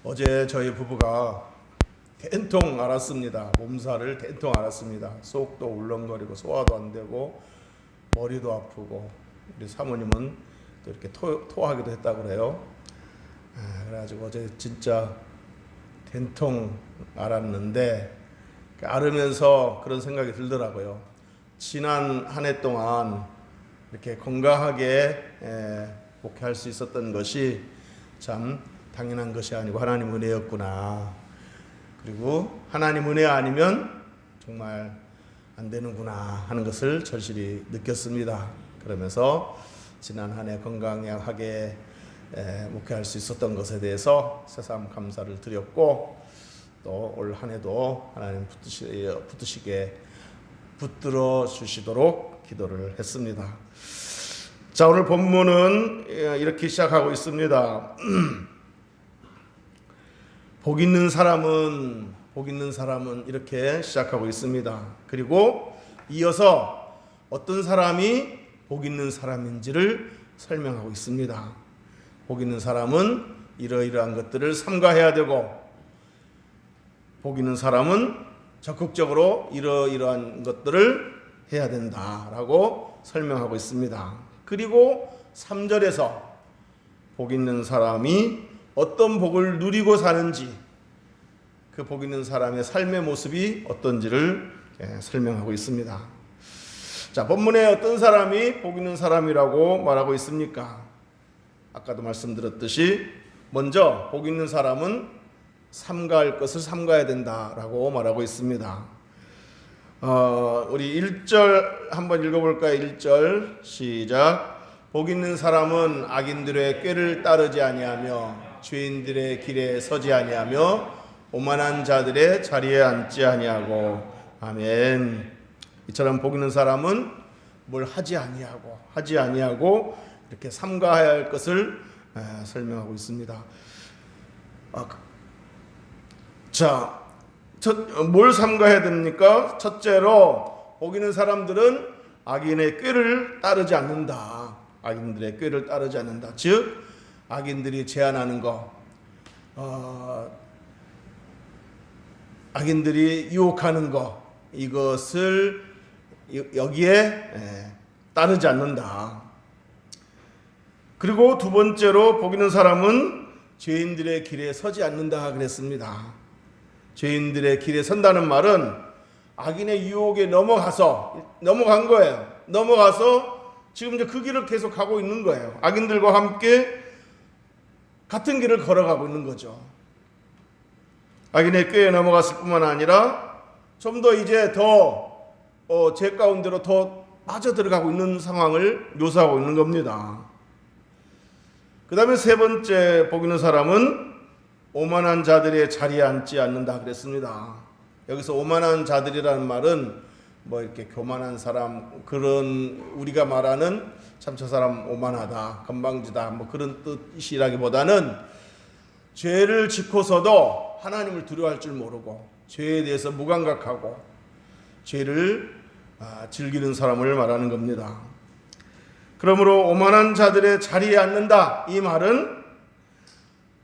어제 저희 부부가 된통 앓았습니다. 몸살을 된통 앓았습니다. 속도 울렁거리고 소화도 안 되고 머리도 아프고, 우리 사모님은 또 이렇게 토하기도 했다고 그래요. 그래가지고 어제 진짜 된통 앓았는데, 앓으면서 그런 생각이 들더라고요. 지난 한 해 동안 이렇게 건강하게 목회할 수 있었던 것이 참 당연한 것이 아니고 하나님 은혜였구나. 그리고 하나님 은혜 아니면 정말 안 되는구나 하는 것을 절실히 느꼈습니다. 그러면서 지난 한 해 건강하게 목회할 수 있었던 것에 대해서 새삼 감사를 드렸고, 또 올 한 해도 하나님 붙들어 주시도록 기도를 했습니다. 자, 오늘 본문은 이렇게 시작하고 있습니다. 복 있는 사람은 이렇게 시작하고 있습니다. 그리고 이어서 어떤 사람이 복 있는 사람인지를 설명하고 있습니다. 복 있는 사람은 이러이러한 것들을 삼가해야 되고, 복 있는 사람은 적극적으로 이러이러한 것들을 해야 된다라고 설명하고 있습니다. 그리고 3절에서 복 있는 사람이 어떤 복을 누리고 사는지, 그 복 있는 사람의 삶의 모습이 어떤지를 설명하고 있습니다. 자, 본문에 어떤 사람이 복 있는 사람이라고 말하고 있습니까? 아까도 말씀드렸듯이 먼저 복 있는 사람은 삼가할 것을 삼가야 된다라고 말하고 있습니다. 우리 1절 한번 읽어볼까요? 1절 시작. 복 있는 사람은 악인들의 꾀를 따르지 아니하며 죄인들의 길에 서지 아니하며 오만한 자들의 자리에 앉지 아니하고. 아멘. 이처럼 복 있는 사람은 뭘 하지 아니하고 이렇게 삼가해야 할 것을 설명하고 있습니다. 자, 뭘 삼가해야 됩니까? 첫째로 복 있는 사람들은 악인의 꾀를 따르지 않는다. 악인들의 꾀를 따르지 않는다. 즉, 악인들이 제안하는 것, 악인들이 유혹하는 것, 이것을 여기에 따르지 않는다. 그리고 두 번째로 복 있는 사람은 죄인들의 길에 서지 않는다 그랬습니다. 죄인들의 길에 선다는 말은 악인의 유혹에 넘어간 거예요. 넘어가서 지금 이제 그 길을 계속 가고 있는 거예요. 악인들과 함께 같은 길을 걸어가고 있는 거죠. 악인의 꾀에 넘어갔을 뿐만 아니라 좀 더 이제 제 가운데로 더 빠져들어가고 있는 상황을 묘사하고 있는 겁니다. 그 다음에 세 번째 복 있는 사람은 오만한 자들의 자리에 앉지 않는다 그랬습니다. 여기서 오만한 자들이라는 말은 뭐 이렇게 교만한 사람, 그런 우리가 말하는 참 저 사람 오만하다, 건방지다, 뭐 그런 뜻이라기보다는 죄를 짓고서도 하나님을 두려워할 줄 모르고 죄에 대해서 무감각하고 죄를 즐기는 사람을 말하는 겁니다. 그러므로 오만한 자들의 자리에 앉는다, 이 말은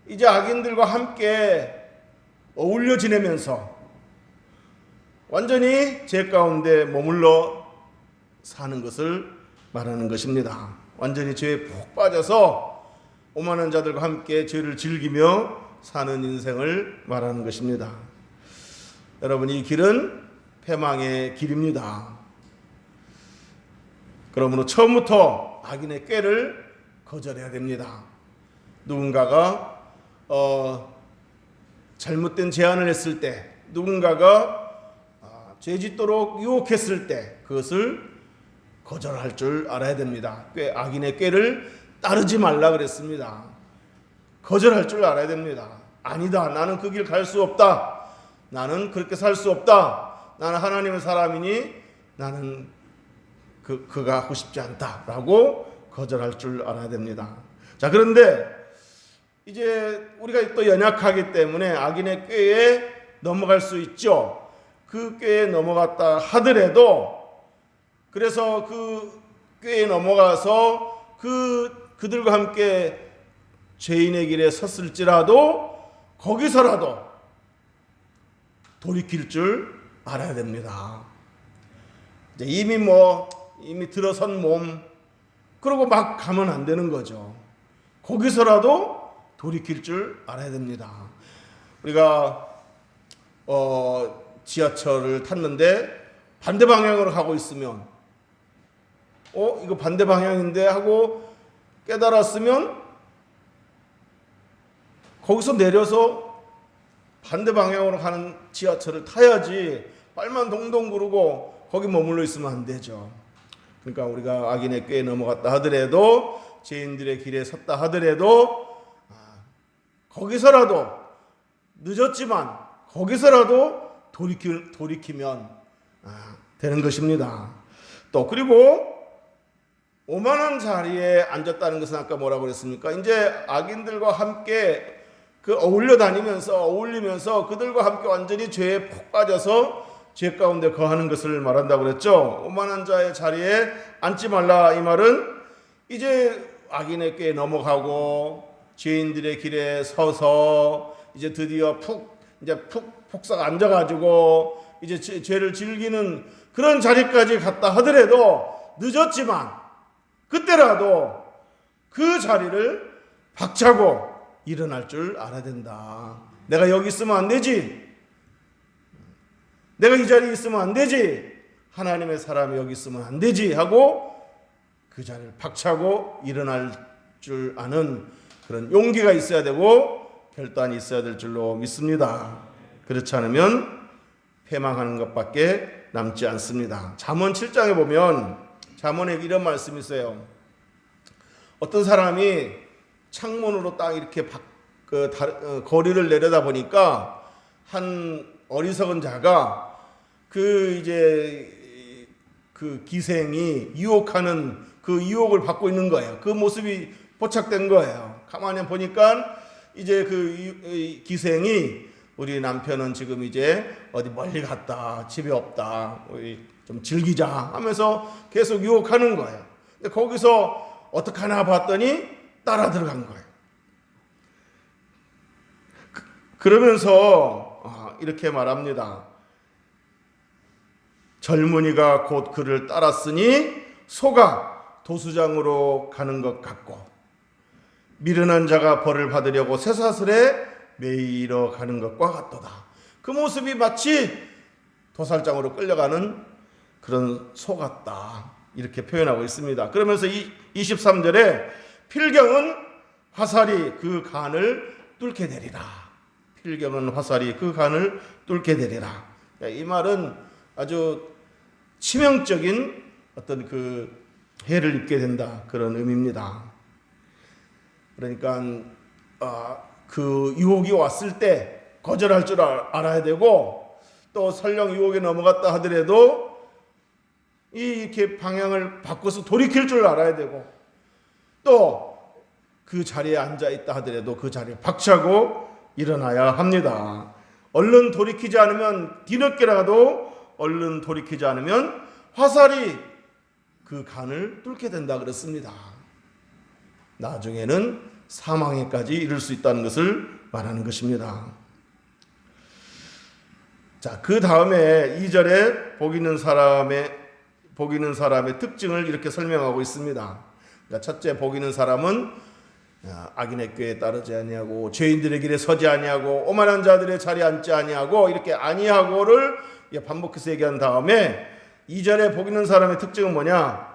이제 악인들과 함께 어울려 지내면서 완전히 죄 가운데 머물러 사는 것을 말하는 것입니다. 완전히 죄에 푹 빠져서 오만한 자들과 함께 죄를 즐기며 사는 인생을 말하는 것입니다. 여러분, 이 길은 패망의 길입니다. 그러므로 처음부터 악인의 꾀를 거절해야 됩니다. 누군가가 잘못된 제안을 했을 때, 누군가가 죄짓도록 유혹했을 때 그것을 거절할 줄 알아야 됩니다. 악인의 꾀를 따르지 말라 그랬습니다. 거절할 줄 알아야 됩니다. 아니다, 나는 그 길 갈 수 없다, 나는 그렇게 살 수 없다, 나는 하나님의 사람이니 나는 그가 하고 싶지 않다 라고 거절할 줄 알아야 됩니다. 자, 그런데 이제 우리가 또 연약하기 때문에 악인의 꾀에 넘어갈 수 있죠. 그 꾀에 넘어갔다 하더라도, 그래서 그 꾀에 넘어가서 그들과 함께 죄인의 길에 섰을지라도 거기서라도 돌이킬 줄 알아야 됩니다. 이제 이미 들어선 몸, 그러고 막 가면 안 되는 거죠. 거기서라도 돌이킬 줄 알아야 됩니다. 우리가 지하철을 탔는데 반대 방향으로 가고 있으면 이거 반대 방향인데 하고 깨달았으면 거기서 내려서 반대 방향으로 가는 지하철을 타야지 발만 동동 구르고 거기 머물러 있으면 안 되죠. 그러니까 우리가 악인의 꾀에 넘어갔다 하더라도, 죄인들의 길에 섰다 하더라도 거기서라도, 늦었지만 거기서라도 돌이키면 되는 것입니다. 또 그리고 오만한 자리에 앉았다는 것은 아까 뭐라고 그랬습니까? 이제 악인들과 함께 어울리면서 그들과 함께 완전히 죄에 푹 빠져서 죄 가운데 거하는 것을 말한다고 그랬죠. 오만한 자의 자리에 앉지 말라, 이 말은 이제 악인의 꾀에 넘어가고 죄인들의 길에 서서 이제 드디어 푹 앉아가지고 이제 죄를 즐기는 그런 자리까지 갔다 하더라도, 늦었지만 그때라도 그 자리를 박차고 일어날 줄 알아야 된다. 내가 여기 있으면 안 되지. 내가 이 자리에 있으면 안 되지. 하나님의 사람이 여기 있으면 안 되지 하고 그 자리를 박차고 일어날 줄 아는 그런 용기가 있어야 되고 결단이 있어야 될 줄로 믿습니다. 그렇지 않으면 패망하는 것밖에 남지 않습니다. 잠언 7장에 보면 잠언에 이런 말씀이 있어요. 어떤 사람이 창문으로 딱 이렇게 거리를 내려다 보니까 한 어리석은 자가 그 기생이 유혹하는 그 유혹을 받고 있는 거예요. 그 모습이 포착된 거예요. 가만히 보니까 이제 그 기생이, 우리 남편은 지금 이제 어디 멀리 갔다, 집에 없다, 우리 좀 즐기자 하면서 계속 유혹하는 거예요. 근데 거기서 어떡하나 봤더니 따라 들어간 거예요. 그러면서 이렇게 말합니다. 젊은이가 곧 그를 따랐으니 소가 도수장으로 가는 것 같고, 미련한 자가 벌을 받으려고 쇠사슬에 매이러 가는 것과 같도다. 그 모습이 마치 도살장으로 끌려가는 그런 소 같다, 이렇게 표현하고 있습니다. 그러면서 23절에 필경은 화살이 그 간을 뚫게 되리라. 필경은 화살이 그 간을 뚫게 되리라. 이 말은 아주 치명적인 어떤 그 해를 입게 된다, 그런 의미입니다. 그러니까 그 유혹이 왔을 때 거절할 줄 알아야 되고, 또 설령 유혹에 넘어갔다 하더라도 이렇게 방향을 바꿔서 돌이킬 줄 알아야 되고, 또 그 자리에 앉아 있다 하더라도 그 자리에 박차고 일어나야 합니다. 얼른 돌이키지 않으면, 뒤늦게라도 얼른 돌이키지 않으면 화살이 그 간을 뚫게 된다 그랬습니다. 나중에는 사망에까지 이를 수 있다는 것을 말하는 것입니다. 자, 그 다음에 2절에 복 있는 사람의 특징을 이렇게 설명하고 있습니다. 그러니까 첫째, 복 있는 사람은 악인의 꾀에 따르지 아니하고 죄인들의 길에 서지 아니하고 오만한 자들의 자리에 앉지 아니하고, 이렇게 아니하고를 반복해서 얘기한 다음에 2절에 복 있는 사람의 특징은 뭐냐?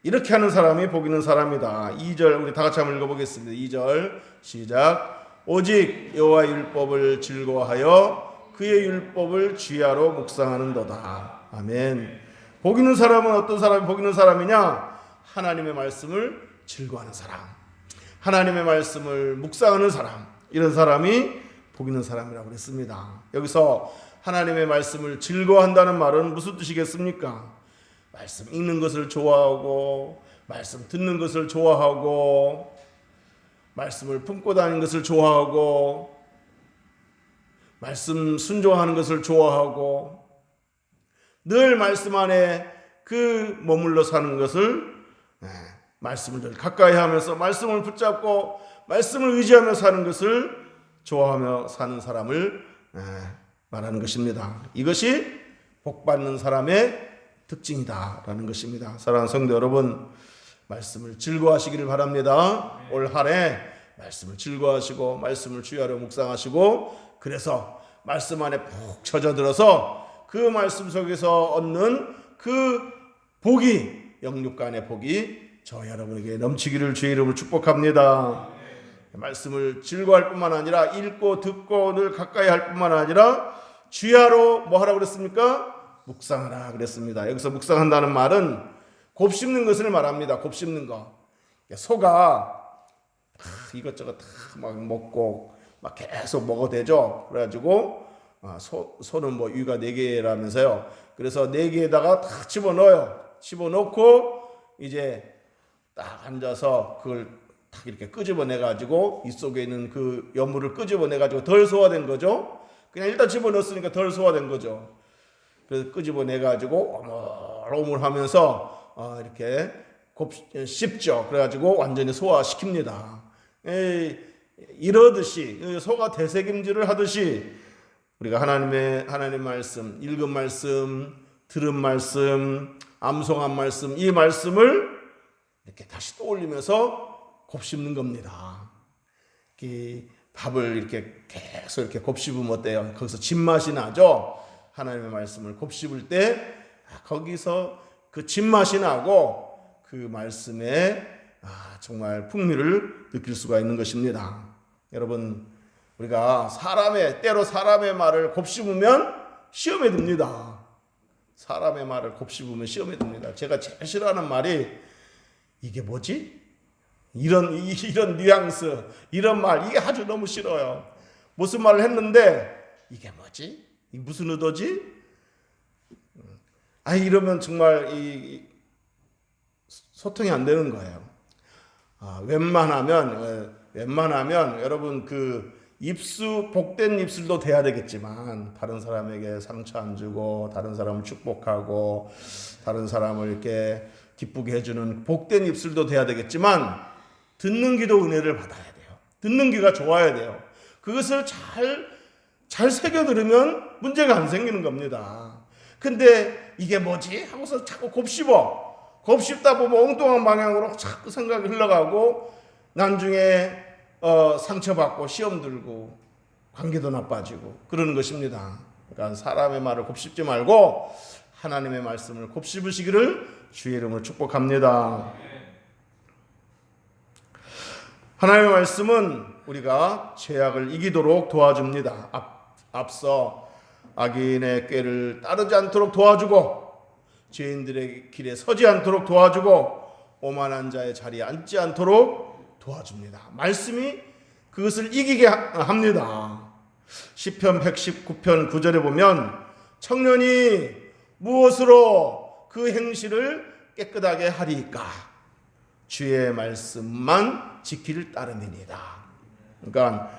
이렇게 하는 사람이 복 있는 사람이다. 2절 우리 다 같이 한번 읽어보겠습니다. 2절 시작. 오직 여호와의 율법을 즐거워하여 그의 율법을 주야로 묵상하는도다. 아멘. 복 있는 사람은 어떤 사람이 복 있는 사람이냐? 하나님의 말씀을 즐거워하는 사람, 하나님의 말씀을 묵상하는 사람, 이런 사람이 복 있는 사람이라고 그랬습니다. 여기서 하나님의 말씀을 즐거워한다는 말은 무슨 뜻이겠습니까? 말씀 읽는 것을 좋아하고, 말씀 듣는 것을 좋아하고, 말씀을 품고 다니는 것을 좋아하고, 말씀 순종하는 것을 좋아하고, 늘 말씀 안에 머물러 사는 것을, 말씀을 늘 가까이 하면서 말씀을 붙잡고 말씀을 의지하며 사는 것을 좋아하며 사는 사람을 말하는 것입니다. 이것이 복받는 사람의 특징이다라는 것입니다. 사랑하는 성도 여러분, 말씀을 즐거워하시기를 바랍니다. 올 한 해 말씀을 즐거워하시고 말씀을 주야로 묵상하시고, 그래서 말씀 안에 푹 젖어들어서 그 말씀 속에서 얻는 그 복이, 영육간의 복이 저 여러분에게 넘치기를 주의 이름으로 축복합니다. 말씀을 즐거워할 뿐만 아니라 읽고 듣고 늘 가까이 할 뿐만 아니라 주야로 뭐 하라고 그랬습니까? 묵상하라 그랬습니다. 여기서 묵상한다는 말은 곱씹는 것을 말합니다. 곱씹는 거. 소가 이것저것 다 막 먹고 막 계속 먹어대죠. 그래가지고 소는 뭐 위가 4개라면서요. 그래서 4개에다가 다 집어넣어요. 집어넣고 이제 딱 앉아서 그걸 딱 이렇게 끄집어내가지고 이 속에 있는 그 여물을 끄집어내가지고 덜 소화된 거죠. 그냥 일단 집어넣었으니까 덜 소화된 거죠. 그래서 끄집어내가지고 오물오물하면서 이렇게 씹죠. 그래가지고 완전히 소화시킵니다. 이러듯이 소가 되새김질을 하듯이 우리가 하나님의 말씀, 읽은 말씀, 들은 말씀, 암송한 말씀, 이 말씀을 이렇게 다시 떠올리면서 곱씹는 겁니다. 밥을 이렇게 계속 이렇게 곱씹으면 어때요? 거기서 진맛이 나죠? 하나님의 말씀을 곱씹을 때 거기서 그 진맛이 나고 그 말씀에 정말 풍미를 느낄 수가 있는 것입니다. 여러분, 우리가 때로 사람의 말을 곱씹으면 시험에 듭니다. 사람의 말을 곱씹으면 시험에 듭니다. 제가 제일 싫어하는 말이 이게 뭐지? 이런 뉘앙스, 이런 말, 이게 아주 너무 싫어요. 무슨 말을 했는데 이게 뭐지? 이 무슨 의도지? 이러면 정말 소통이 안 되는 거예요. 웬만하면 여러분 복된 입술도 돼야 되겠지만, 다른 사람에게 상처 안 주고 다른 사람을 축복하고 다른 사람을 이렇게 기쁘게 해주는 복된 입술도 돼야 되겠지만, 듣는 귀도 은혜를 받아야 돼요. 듣는 귀가 좋아야 돼요. 그것을 잘 새겨 들으면 문제가 안 생기는 겁니다. 근데 이게 뭐지? 하고서 자꾸 곱씹다 보면 엉뚱한 방향으로 자꾸 생각이 흘러가고 나중에 상처받고 시험 들고 관계도 나빠지고 그러는 것입니다. 그러니까 사람의 말을 곱씹지 말고 하나님의 말씀을 곱씹으시기를 주의 이름으로 축복합니다. 하나님의 말씀은 우리가 죄악을 이기도록 도와줍니다. 앞서 악인의 꾀를 따르지 않도록 도와주고, 죄인들의 길에 서지 않도록 도와주고, 오만한 자의 자리에 앉지 않도록 도와줍니다. 말씀이 그것을 이기게 합니다. 시편 119편 9절에 보면 청년이 무엇으로 그 행실을 깨끗하게 하리까? 주의 말씀만 지키를 따름이니이다. 그러니까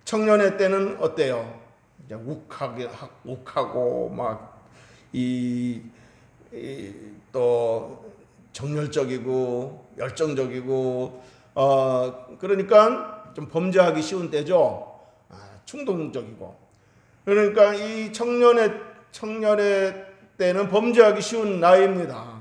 청년의 때는 어때요? 이제 욱하고 막 또 정열적이고 열정적이고 그러니까 좀 범죄하기 쉬운 때죠. 충동적이고. 그러니까 이 청년의 때는 범죄하기 쉬운 나이입니다.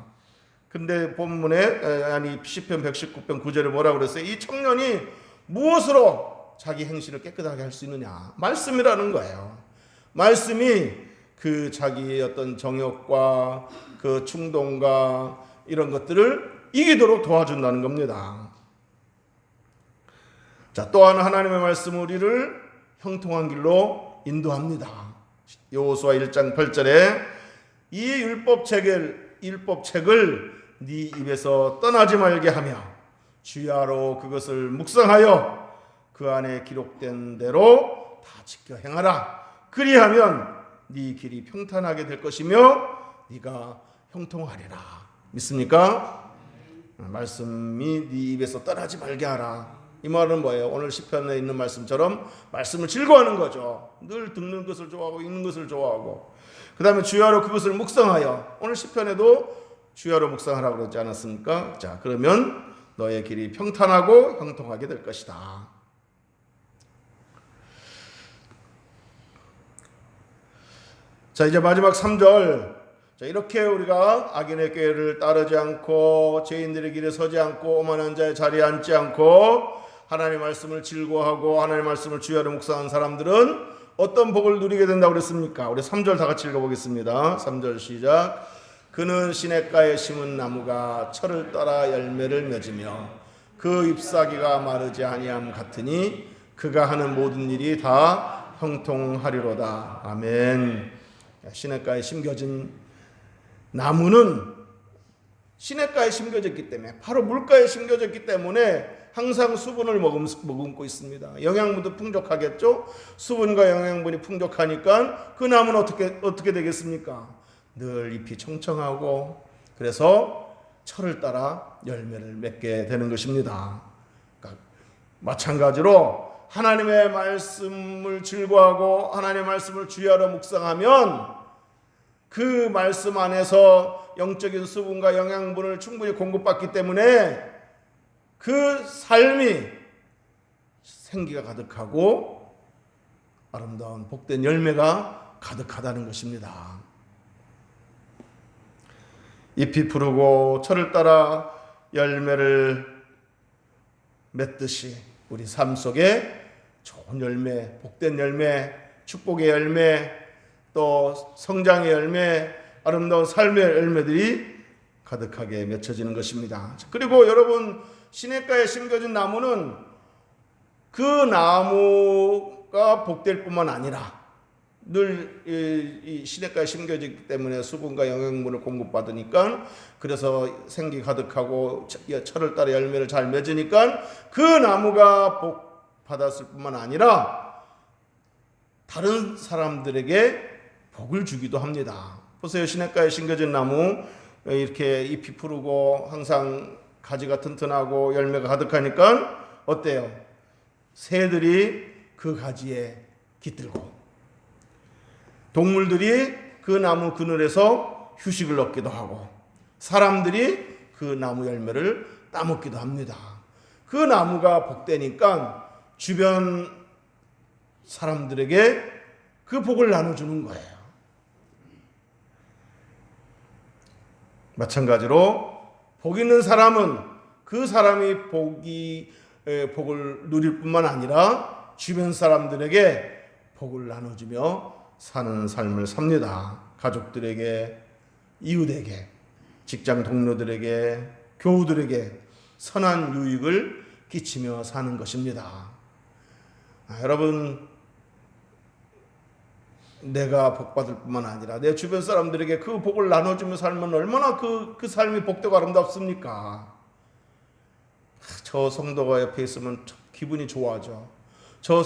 근데 본문에 시편 119편 9절에 뭐라고 그랬어요? 이 청년이 무엇으로 자기 행실을 깨끗하게 할 수 있느냐? 말씀이라는 거예요. 말씀이 그 자기의 어떤 정욕과 그 충동과 이런 것들을 이기도록 도와준다는 겁니다. 자, 또한 하나님의 말씀은 우리를 형통한 길로 인도합니다. 여호수아 1장 8절에 이 율법책을 네 입에서 떠나지 말게 하며 주야로 그것을 묵상하여 그 안에 기록된 대로 다 지켜 행하라. 그리하면 네 길이 평탄하게 될 것이며 네가 형통하리라. 믿습니까? 말씀이 네 입에서 떠나지 말게 하라. 이 말은 뭐예요? 오늘 시편에 있는 말씀처럼 말씀을 즐거워하는 거죠. 늘 듣는 것을 좋아하고 읽는 것을 좋아하고, 그 다음에 주야로 그것을 묵상하여, 오늘 시편에도 주야로 묵상하라고 그러지 않았습니까? 자, 그러면 너의 길이 평탄하고 형통하게 될 것이다. 자, 이제 마지막 3절. 자, 이렇게 우리가 악인의 꾀를 따르지 않고 죄인들의 길에 서지 않고 오만한 자의 자리에 앉지 않고 하나님의 말씀을 즐거워하고 하나님의 말씀을 주야로 묵상한 사람들은 어떤 복을 누리게 된다고 그랬습니까? 우리 3절 다 같이 읽어보겠습니다. 3절 시작. 그는 시냇가에 심은 나무가 철을 따라 열매를 맺으며 그 잎사귀가 마르지 아니함 같으니 그가 하는 모든 일이 다 형통하리로다. 아멘. 시냇가에 심겨진 나무는 시냇가에 심겨졌기 때문에, 바로 물가에 심겨졌기 때문에 항상 수분을 머금고 있습니다. 영양분도 풍족하겠죠. 수분과 영양분이 풍족하니까 그 나무는 어떻게 되겠습니까? 늘 잎이 청청하고, 그래서 철을 따라 열매를 맺게 되는 것입니다. 그러니까 마찬가지로 하나님의 말씀을 즐거워하고 하나님의 말씀을 주야로 묵상하면 그 말씀 안에서 영적인 수분과 영양분을 충분히 공급받기 때문에 그 삶이 생기가 가득하고 아름다운 복된 열매가 가득하다는 것입니다. 잎이 푸르고 철을 따라 열매를 맺듯이 우리 삶 속에 좋은 열매, 복된 열매, 축복의 열매, 또 성장의 열매, 아름다운 삶의 열매들이 가득하게 맺혀지는 것입니다. 그리고 여러분, 시냇가에 심겨진 나무는 그 나무가 복될 뿐만 아니라 늘 이 시냇가에 심겨지기 때문에 수분과 영양분을 공급받으니까, 그래서 생기 가득하고 철을 따라 열매를 잘 맺으니까 그 나무가 복 받았을 뿐만 아니라 다른 사람들에게 복을 주기도 합니다. 보세요. 시냇가에 심겨진 나무, 이렇게 잎이 푸르고 항상 가지가 튼튼하고 열매가 가득하니까 어때요? 새들이 그 가지에 깃들고, 동물들이 그 나무 그늘에서 휴식을 얻기도 하고, 사람들이 그 나무 열매를 따먹기도 합니다. 그 나무가 복되니까 주변 사람들에게 그 복을 나눠주는 거예요. 마찬가지로 복 있는 사람은 그 사람이 복을 누릴 뿐만 아니라 주변 사람들에게 복을 나눠주며 사는 삶을 삽니다. 가족들에게, 이웃에게, 직장 동료들에게, 교우들에게 선한 유익을 끼치며 사는 것입니다. 여러분, 내가 복받을 뿐만 아니라 내 주변 사람들에게 그 복을 나눠주며 살면 얼마나 그 삶이 복되고 아름답습니까? 저 성도가 옆에 있으면 기분이 좋아져. 저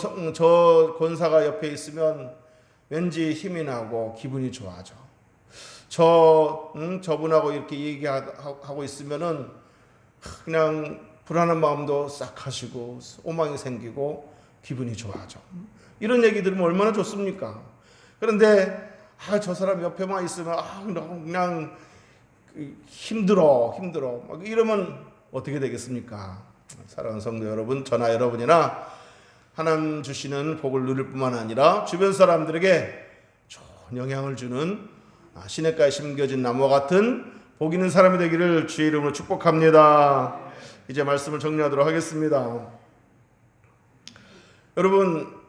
권사가 옆에 있으면 왠지 힘이 나고 기분이 좋아져. 저분하고 이렇게 얘기하고 있으면은 그냥 불안한 마음도 싹 하시고 소망이 생기고 기분이 좋아져. 이런 얘기 들으면 얼마나 좋습니까? 그런데 저 사람 옆에만 있으면 그냥 힘들어 막 이러면 어떻게 되겠습니까? 사랑하는 성도 여러분, 저나 여러분이나 하나님 주시는 복을 누릴 뿐만 아니라 주변 사람들에게 좋은 영향을 주는 시냇가에 심겨진 나무와 같은 복 있는 사람이 되기를 주의 이름으로 축복합니다. 이제 말씀을 정리하도록 하겠습니다. 여러분,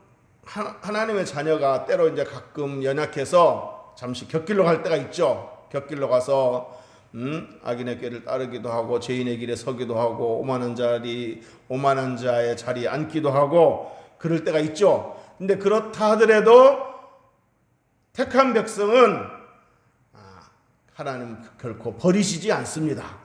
하나님의 자녀가 때로 이제 가끔 연약해서 잠시 곁길로 갈 때가 있죠. 곁길로 가서 악인의 꾀를 따르기도 하고 죄인의 길에 서기도 하고 오만한 자의 자리에 앉기도 하고 그럴 때가 있죠. 근데 그렇다 하더라도 택한 백성은 하나님 결코 버리시지 않습니다.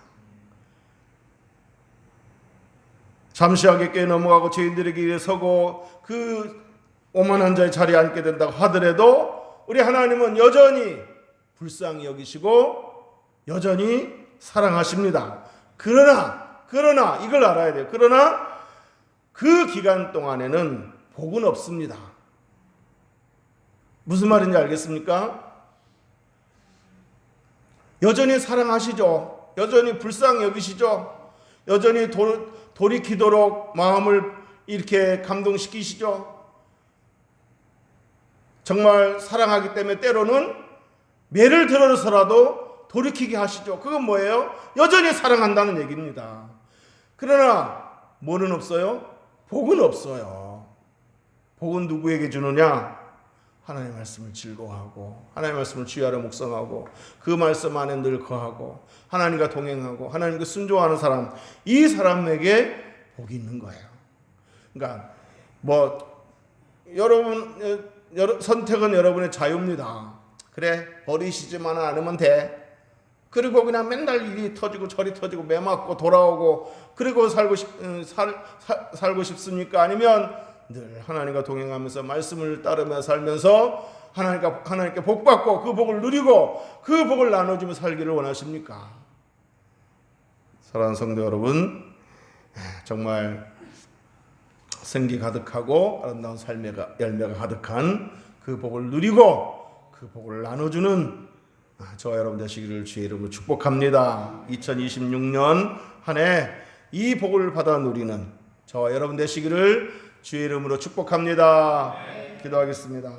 잠시 악의 꾀에 넘어가고 죄인들의 길에 서고 그 오만한 자의 자리에 앉게 된다고 하더라도 우리 하나님은 여전히 불쌍히 여기시고 여전히 사랑하십니다. 그러나 이걸 알아야 돼요. 그러나 그 기간 동안에는 복은 없습니다. 무슨 말인지 알겠습니까? 여전히 사랑하시죠. 여전히 불쌍히 여기시죠. 여전히 돌이키도록 마음을 이렇게 감동시키시죠. 정말 사랑하기 때문에 때로는 매를 들어서라도 돌이키게 하시죠. 그건 뭐예요? 여전히 사랑한다는 얘기입니다. 그러나 뭐는 없어요? 복은 없어요. 복은 누구에게 주느냐? 하나님의 말씀을 즐거워하고 하나님의 말씀을 주야로 묵상하고 그 말씀 안에 늘 거하고 하나님과 동행하고 하나님께 순종하는 사람, 이 사람에게 복이 있는 거예요. 그러니까 여러분 선택은 여러분의 자유입니다. 그래, 버리시지만 않으면 돼. 그리고 그냥 맨날 이리 터지고 저리 터지고 매 맞고 돌아오고 그리고 살고 싶습니까? 아니면 늘 하나님과 동행하면서 말씀을 따르며 살면서 하나님께 복 받고 그 복을 누리고 그 복을 나눠주며 살기를 원하십니까? 사랑하는 성도 여러분, 정말 생기 가득하고 아름다운 삶의 열매가 가득한 그 복을 누리고 그 복을 나눠주는 저와 여러분 되시기를 주의 이름으로 축복합니다. 2026년 한 해 이 복을 받아 누리는 저와 여러분 되시기를 주의 이름으로 축복합니다. 기도하겠습니다.